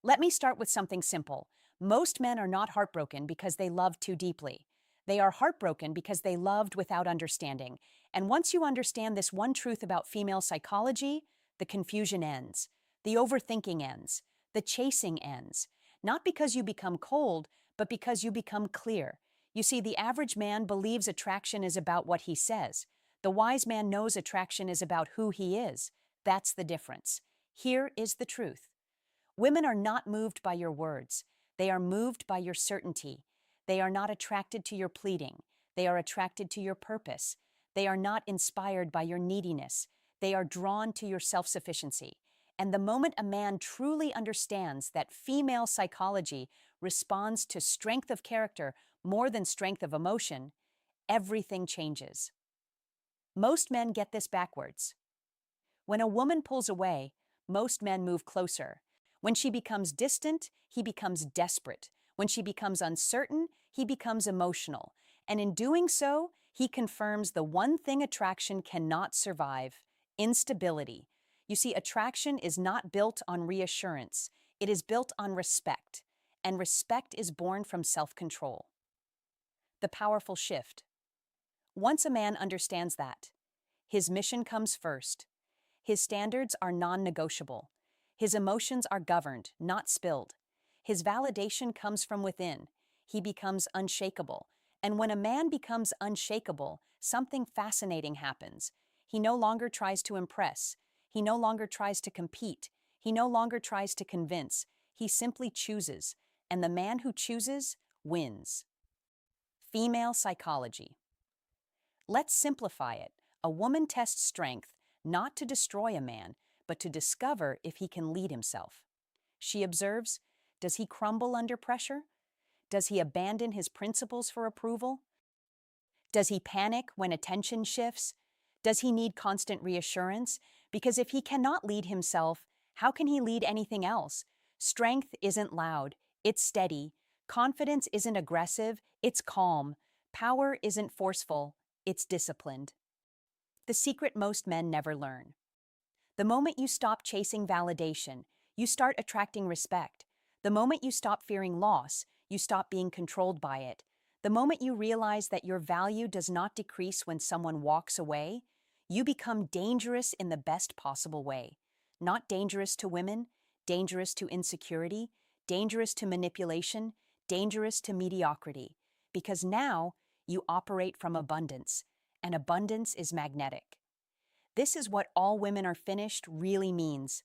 Let me start with something simple. Most men are not heartbroken because they love too deeply. They are heartbroken because they loved without understanding. And once you understand this one truth about female psychology, the confusion ends, the overthinking ends, the chasing ends. Not because you become cold, but because you become clear. You see, the average man believes attraction is about what he says. The wise man knows attraction is about who he is. That's the difference. Here is the truth. Women are not moved by your words. They are moved by your certainty. They are not attracted to your pleading. They are attracted to your purpose. They are not inspired by your neediness. They are drawn to your self-sufficiency. And the moment a man truly understands that female psychology responds to strength of character more than strength of emotion, everything changes. Most men get this backwards. When a woman pulls away, most men move closer. When she becomes distant, he becomes desperate. When she becomes uncertain, he becomes emotional. And in doing so, he confirms the one thing attraction cannot survive: instability. You see, attraction is not built on reassurance. It is built on respect. And respect is born from self-control. The powerful shift. Once a man understands that, his mission comes first. His standards are non-negotiable. His emotions are governed, not spilled. His validation comes from within. He becomes unshakable. And when a man becomes unshakable, something fascinating happens. He no longer tries to impress. He no longer tries to compete. He no longer tries to convince. He simply chooses. And the man who chooses wins. Female psychology. Let's simplify it. A woman tests strength not to destroy a man, but to discover if he can lead himself. She observes, does he crumble under pressure? Does he abandon his principles for approval? Does he panic when attention shifts? Does he need constant reassurance? Because if he cannot lead himself, how can he lead anything else? Strength isn't loud, it's steady. Confidence isn't aggressive, it's calm. Power isn't forceful, it's disciplined. The secret most men never learn. The moment you stop chasing validation, you start attracting respect. The moment you stop fearing loss, you stop being controlled by it. The moment you realize that your value does not decrease when someone walks away, you become dangerous in the best possible way. Not dangerous to women, dangerous to insecurity, dangerous to manipulation, dangerous to mediocrity. Because now you operate from abundance, and abundance is magnetic. This is what all women are finished really means.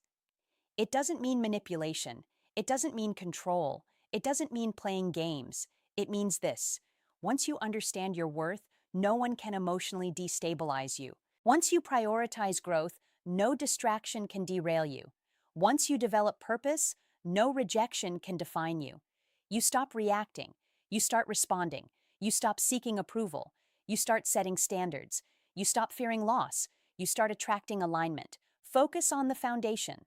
It doesn't mean manipulation. It doesn't mean control. It doesn't mean playing games. It means this: once you understand your worth, no one can emotionally destabilize you. Once you prioritize growth, no distraction can derail you. Once you develop purpose, no rejection can define you. You stop reacting. You start responding. You stop seeking approval. You start setting standards. You stop fearing loss. You start attracting alignment. Focus on the foundation.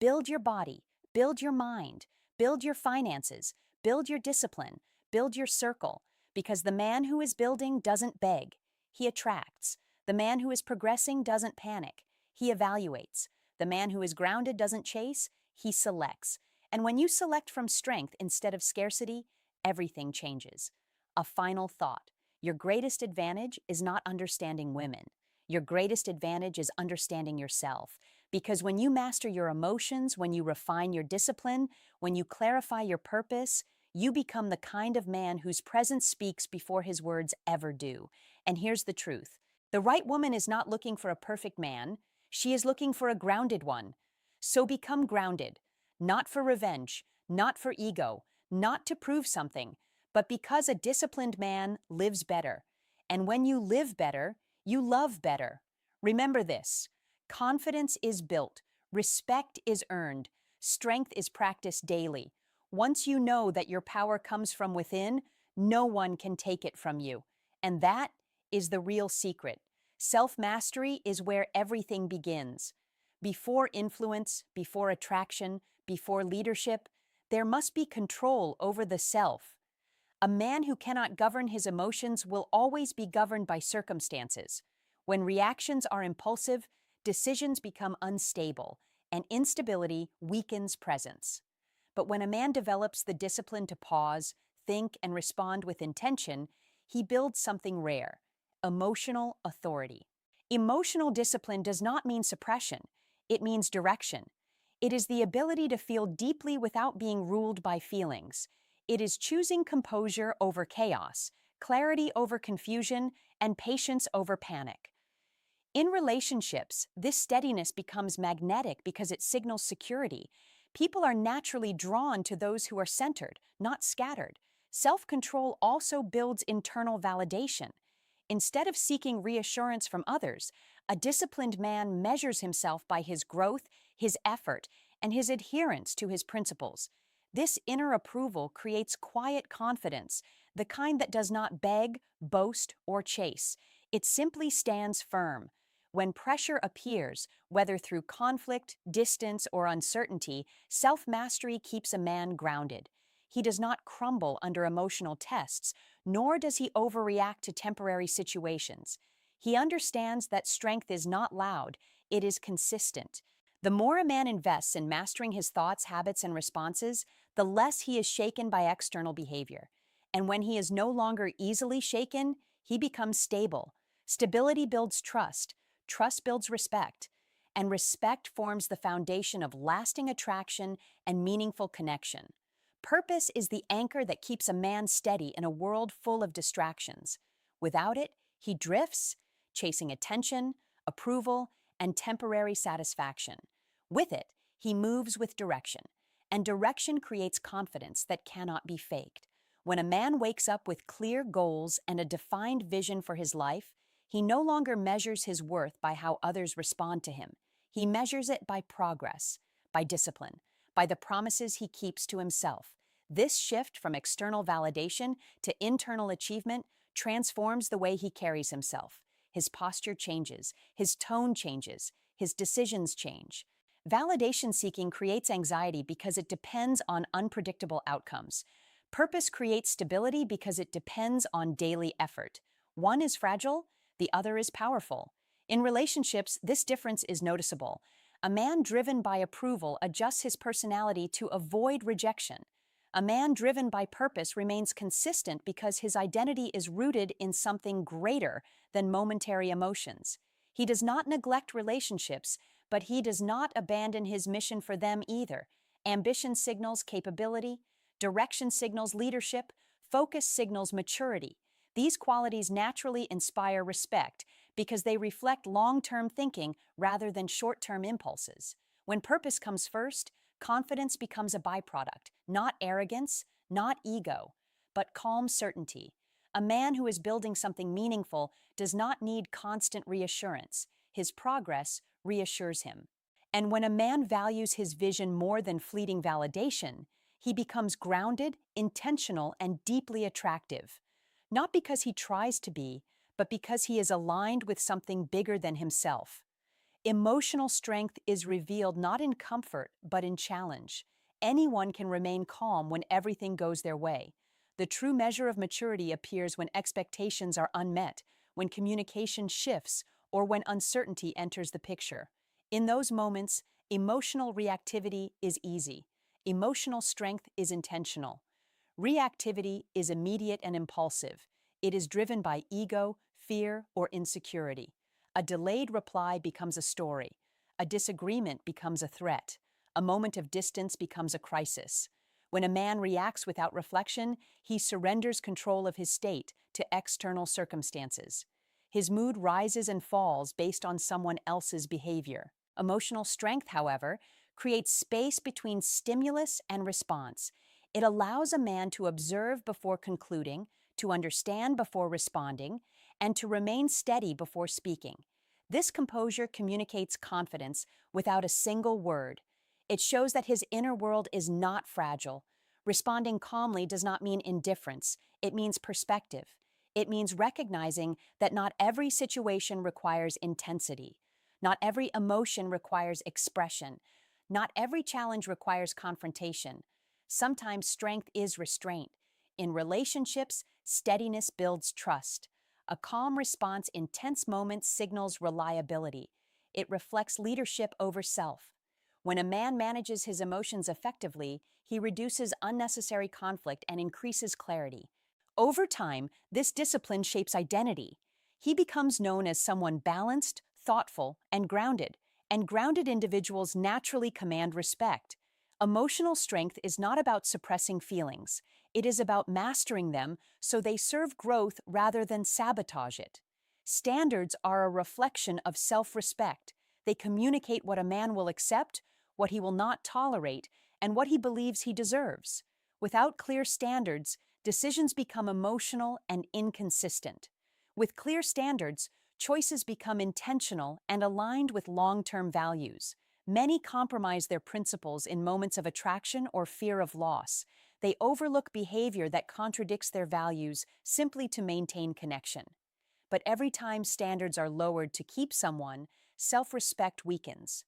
Build your body. Build your mind. Build your finances. Build your discipline. Build your circle. Because the man who is building doesn't beg. He attracts. The man who is progressing doesn't panic. He evaluates. The man who is grounded doesn't chase. He selects. And when you select from strength instead of scarcity, everything changes. A final thought. Your greatest advantage is not understanding women. Your greatest advantage is understanding yourself. Because when you master your emotions, when you refine your discipline, when you clarify your purpose, you become the kind of man whose presence speaks before his words ever do. And here's the truth. The right woman is not looking for a perfect man. She is looking for a grounded one. So become grounded, not for revenge, not for ego, not to prove something, but because a disciplined man lives better. And when you live better, you love better. Remember this: confidence is built, respect is earned, strength is practiced daily. Once you know that your power comes from within, no one can take it from you. And that is the real secret. Self-mastery is where everything begins. Before influence, before attraction, before leadership, there must be control over the self. A man who cannot govern his emotions will always be governed by circumstances. When reactions are impulsive, decisions become unstable, and instability weakens presence. But when a man develops the discipline to pause, think, and respond with intention, he builds something rare: emotional authority. Emotional discipline does not mean suppression, it means direction. It is the ability to feel deeply without being ruled by feelings. It is choosing composure over chaos, clarity over confusion, and patience over panic. In relationships, this steadiness becomes magnetic because it signals security. People are naturally drawn to those who are centered, not scattered. Self-control also builds internal validation. Instead of seeking reassurance from others, a disciplined man measures himself by his growth, his effort, and his adherence to his principles. This inner approval creates quiet confidence, the kind that does not beg, boast, or chase. It simply stands firm. When pressure appears, whether through conflict, distance, or uncertainty, self-mastery keeps a man grounded. He does not crumble under emotional tests, nor does he overreact to temporary situations. He understands that strength is not loud, it is consistent. The more a man invests in mastering his thoughts, habits, and responses, the less he is shaken by external behavior. And when he is no longer easily shaken, he becomes stable. Stability builds trust, trust builds respect, and respect forms the foundation of lasting attraction and meaningful connection. Purpose is the anchor that keeps a man steady in a world full of distractions. Without it, he drifts, chasing attention, approval, and temporary satisfaction. With it, he moves with direction, and direction creates confidence that cannot be faked. When a man wakes up with clear goals and a defined vision for his life, he no longer measures his worth by how others respond to him. He measures it by progress, by discipline, by the promises he keeps to himself. This shift from external validation to internal achievement transforms the way he carries himself. His posture changes, his tone changes, his decisions change. Validation seeking creates anxiety because it depends on unpredictable outcomes. Purpose creates stability because it depends on daily effort. One is fragile, the other is powerful. In relationships, this difference is noticeable. A man driven by approval adjusts his personality to avoid rejection. A man driven by purpose remains consistent because his identity is rooted in something greater than momentary emotions. He does not neglect relationships, but he does not abandon his mission for them either. Ambition signals capability, direction signals leadership, focus signals maturity. These qualities naturally inspire respect because they reflect long-term thinking rather than short-term impulses. When purpose comes first, confidence becomes a byproduct, not arrogance, not ego, but calm certainty. A man who is building something meaningful does not need constant reassurance. His progress reassures him. And when a man values his vision more than fleeting validation, he becomes grounded, intentional, and deeply attractive. Not because he tries to be, but because he is aligned with something bigger than himself. Emotional strength is revealed not in comfort, but in challenge. Anyone can remain calm when everything goes their way. The true measure of maturity appears when expectations are unmet, when communication shifts, or when uncertainty enters the picture. In those moments, emotional reactivity is easy. Emotional strength is intentional. Reactivity is immediate and impulsive. It is driven by ego, fear, or insecurity. A delayed reply becomes a story. A disagreement becomes a threat. A moment of distance becomes a crisis. When a man reacts without reflection, he surrenders control of his state to external circumstances. His mood rises and falls based on someone else's behavior. Emotional strength, however, creates space between stimulus and response. It allows a man to observe before concluding, to understand before responding, and to remain steady before speaking. This composure communicates confidence without a single word. It shows that his inner world is not fragile. Responding calmly does not mean indifference. It means perspective. It means recognizing that not every situation requires intensity. Not every emotion requires expression. Not every challenge requires confrontation. Sometimes strength is restraint. In relationships, steadiness builds trust. A calm response in tense moments signals reliability. It reflects leadership over self. When a man manages his emotions effectively, he reduces unnecessary conflict and increases clarity. Over time, this discipline shapes identity. He becomes known as someone balanced, thoughtful, and grounded individuals naturally command respect. Emotional strength is not about suppressing feelings. It is about mastering them so they serve growth rather than sabotage it. Standards are a reflection of self-respect. They communicate what a man will accept, what he will not tolerate, and what he believes he deserves. Without clear standards, decisions become emotional and inconsistent. With clear standards, choices become intentional and aligned with long-term values. Many compromise their principles in moments of attraction or fear of loss. They overlook behavior that contradicts their values simply to maintain connection. But every time standards are lowered to keep someone, self-respect weakens.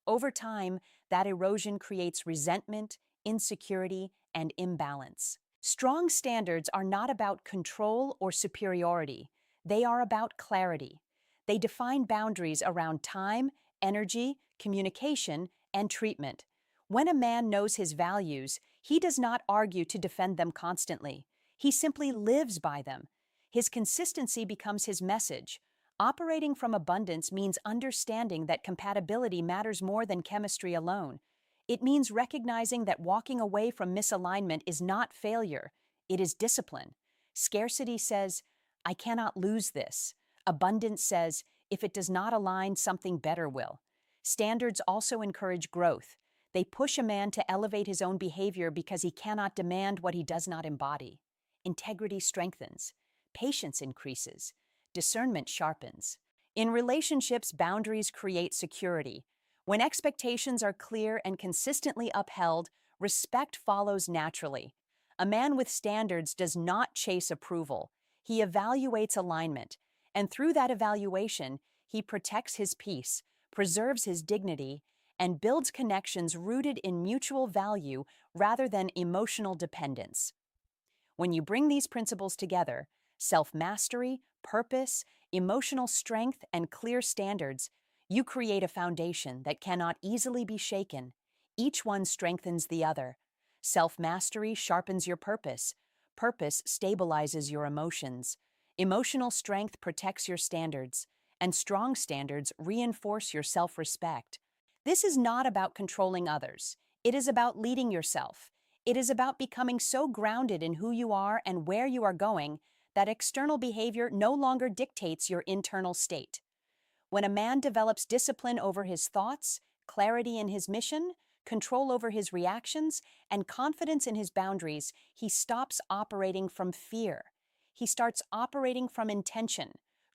Over time, that erosion creates resentment, insecurity, and imbalance. Strong standards are not about control or superiority. They are about clarity. They define boundaries around time, energy, communication, and treatment. When a man knows his values, he does not argue to defend them constantly. He simply lives by them. His consistency becomes his message. Operating from abundance means understanding that compatibility matters more than chemistry alone. It means recognizing that walking away from misalignment is not failure, it is discipline. Scarcity says, I cannot lose this. Abundance says, if it does not align, something better will. Standards also encourage growth. They push a man to elevate his own behavior because he cannot demand what he does not embody. Integrity strengthens. Patience increases. Discernment sharpens. In relationships, boundaries create security. When expectations are clear and consistently upheld, respect follows naturally. A man with standards does not chase approval. He evaluates alignment, and through that evaluation, he protects his peace, preserves his dignity, and builds connections rooted in mutual value rather than emotional dependence. When you bring these principles together, self-mastery, purpose, emotional strength, and clear standards, you create a foundation that cannot easily be shaken. Each one strengthens the other. Self-mastery sharpens your purpose. Purpose stabilizes your emotions. Emotional strength protects your standards, and strong standards reinforce your self-respect. This is not about controlling others. It is about leading yourself. It is about becoming so grounded in who you are and where you are going that external behavior no longer dictates your internal state. When a man develops discipline over his thoughts, clarity in his mission, control over his reactions, and confidence in his boundaries, he stops operating from fear. He starts operating from intention.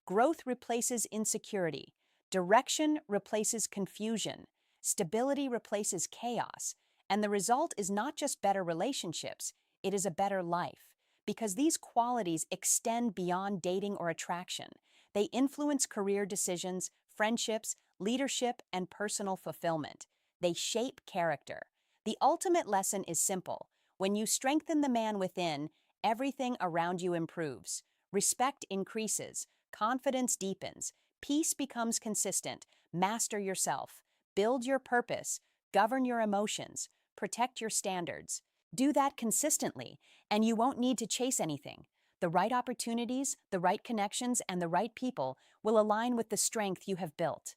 Growth replaces insecurity. Direction replaces confusion. Stability replaces chaos. And the result is not just better relationships, it is a better life. Because these qualities extend beyond dating or attraction. They influence career decisions, friendships, leadership, and personal fulfillment. They shape character. The ultimate lesson is simple. When you strengthen the man within, everything around you improves. Respect increases. Confidence deepens. Peace becomes consistent. Master yourself. Build your purpose. Govern your emotions. Protect your standards. Do that consistently, and you won't need to chase anything. The right opportunities, the right connections, and the right people will align with the strength you have built.